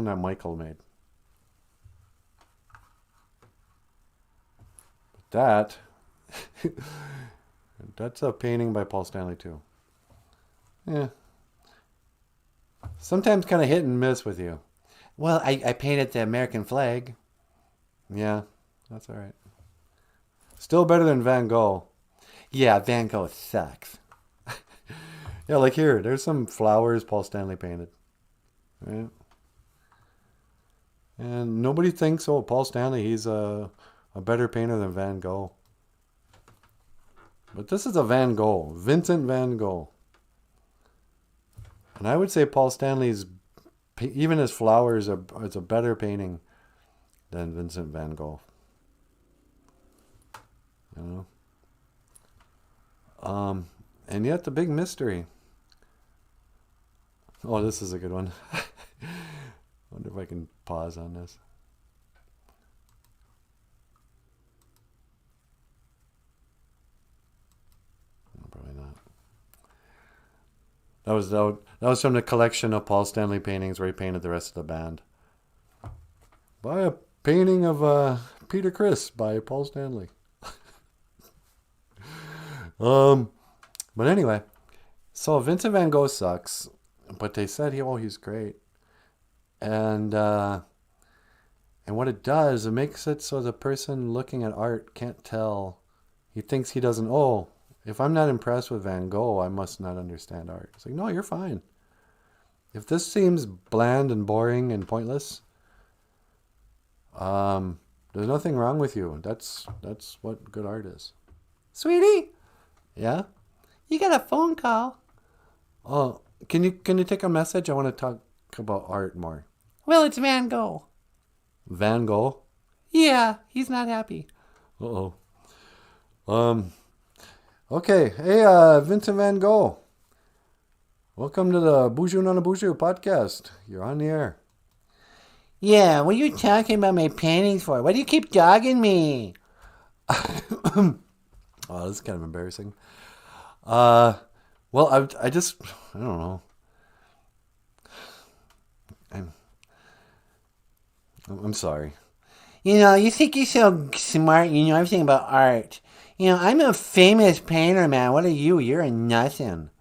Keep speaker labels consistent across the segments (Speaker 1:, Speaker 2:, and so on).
Speaker 1: that Michael made. But that's a painting by Paul Stanley too. Yeah. Sometimes kind of hit and miss with you. Well, I painted the American flag. Yeah, that's all right. Still better than Van Gogh. Yeah, Van Gogh sucks. Yeah, like here, there's some flowers Paul Stanley painted. Right? And nobody thinks, oh, Paul Stanley, he's a better painter than Van Gogh. But this is a Van Gogh, Vincent Van Gogh. And I would say Paul Stanley's, even his flowers, is a better painting than Vincent Van Gogh. You know? And yet the big mystery. Oh, this is a good one. Wonder if I can pause on this. Probably not. That was from the collection of Paul Stanley paintings where he painted the rest of the band. Buy a painting of Peter Criss by Paul Stanley. But anyway, so Vincent Van Gogh sucks, but they said he's great, and what it does, it makes it so the person looking at art can't tell. He thinks he doesn't. Oh, if I'm not impressed with Van Gogh, I must not understand art. It's like, no, you're fine. If this seems bland and boring and pointless, there's nothing wrong with you. That's what good art is. Sweetie? Yeah? You got a phone call. Oh, can you take a message? I want to talk about art more. Well, it's Van Gogh. Van Gogh? Yeah, he's not happy. Uh-oh. Okay. Hey, Vincent Van Gogh. Welcome to the BOOZHOO NANABOOZHOO podcast. You're on the air. Yeah, what are you talking about my paintings for? Why do you keep dogging me? Oh, this is kind of embarrassing. Well, I don't know. I'm sorry. You think you're so smart, you know everything about art. I'm a famous painter, man. What are you? You're a nothing.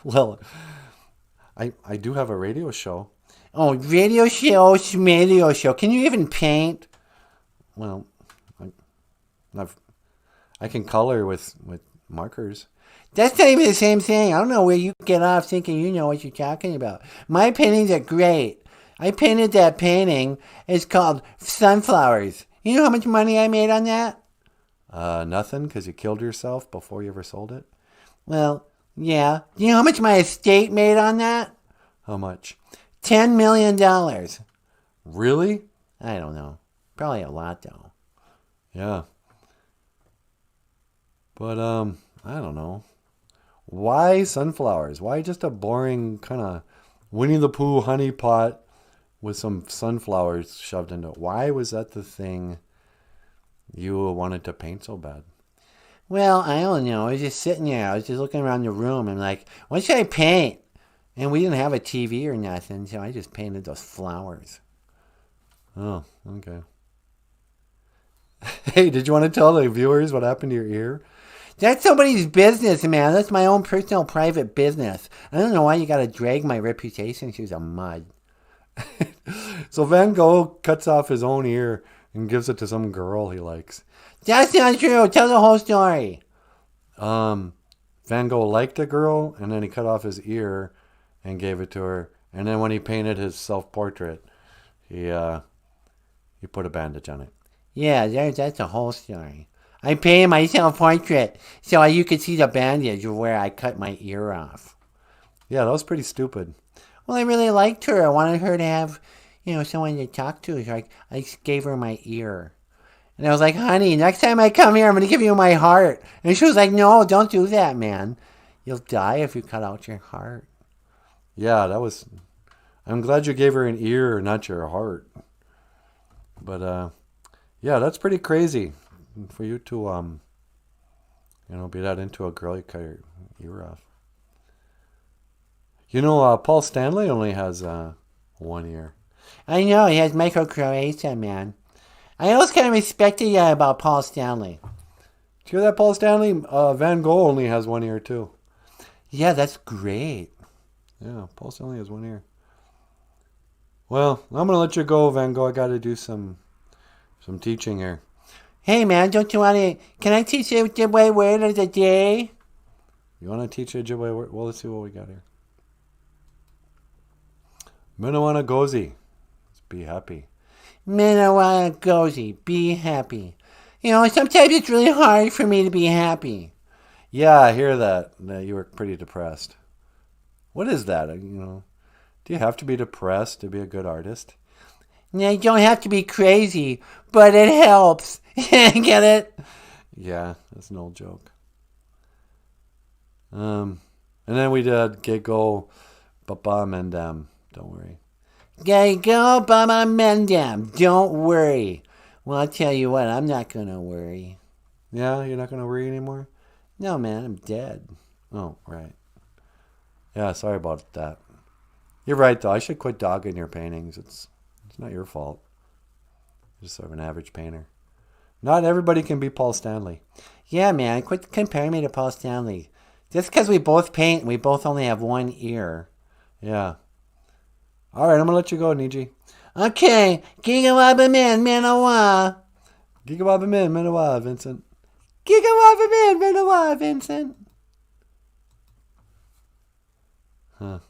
Speaker 1: Well, I do have a radio show. Oh, radio show. Can you even paint? Well, I can color with markers. That's not even the same thing. I don't know where you get off thinking you know what you're talking about. My paintings are great. I painted that painting. It's called Sunflowers. You know how much money I made on that? Nothing, because you killed yourself before you ever sold it? Well, yeah. Do you know how much my estate made on that? How much? $10 million. Really? I don't know. Probably a lot, though. Yeah. But, I don't know. Why sunflowers? Why just a boring kind of Winnie the Pooh honey pot with some sunflowers shoved into it? Why was that the thing you wanted to paint so bad? Well, I don't know. I was just sitting there. I was just looking around the room and like, what should I paint? And we didn't have a TV or nothing, so I just painted those flowers. Oh, okay. Hey, did you want to tell the viewers what happened to your ear? That's somebody's business, man. That's my own personal private business. I don't know why you got to drag my reputation through the mud. So Van Gogh cuts off his own ear and gives it to some girl he likes. That's not true. Tell the whole story. Van Gogh liked a girl, and then he cut off his ear and gave it to her. And then when he painted his self-portrait, he put a bandage on it. Yeah, that's the whole story. I painted my self-portrait so you could see the bandage of where I cut my ear off. Yeah, that was pretty stupid. Well, I really liked her. I wanted her to have, someone to talk to. So I gave her my ear. And I was like, honey, next time I come here, I'm going to give you my heart. And she was like, no, don't do that, man. You'll die if you cut out your heart. Yeah, I'm glad you gave her an ear, not your heart. But, yeah, that's pretty crazy for you to, be that into a girl you cut your ear off. Paul Stanley only has one ear. I know, he has micro-Croatia, man. I always kind of respected that about Paul Stanley.
Speaker 2: Did you hear that, Paul Stanley? Van Gogh only has one ear, too.
Speaker 1: Yeah, that's great.
Speaker 2: Yeah, Paul Stanley has one ear. Well, I'm going to let you go, Van Gogh. I got to do some teaching here.
Speaker 1: Hey, man, don't you want to... Can I teach you the Ojibwe word of the day?
Speaker 2: You want to teach Ojibwe word? Well, let's see what we got here. Minawanagozi. Let's be happy.
Speaker 1: Minawanagozi, be happy. You know, sometimes it's really hard for me to be happy.
Speaker 2: Yeah, I hear that. You were pretty depressed. What is that? Do you have to be depressed to be a good artist?
Speaker 1: Now, you don't have to be crazy, but it helps. Get it?
Speaker 2: Yeah, that's an old joke. And then we did Giggle, Baba Mendam. Don't worry.
Speaker 1: Giggle, Baba Mendam. Don't worry. Well, I'll tell you what, I'm not going to worry.
Speaker 2: Yeah, you're not going to worry anymore?
Speaker 1: No, man, I'm dead.
Speaker 2: Oh, right. Yeah, sorry about that. You're right, though. I should quit dogging your paintings. It's not your fault. You're just sort of an average painter. Not everybody can be Paul Stanley.
Speaker 1: Yeah, man, quit comparing me to Paul Stanley. Just because we both paint, we both only have one ear.
Speaker 2: Yeah. All right, I'm going to let you go, Niji.
Speaker 1: Okay, Gigawabamin, Manawa.
Speaker 2: Gigawabamin, Manawa, Vincent.
Speaker 1: Gigawabamin, Manawa, Vincent.
Speaker 2: Huh.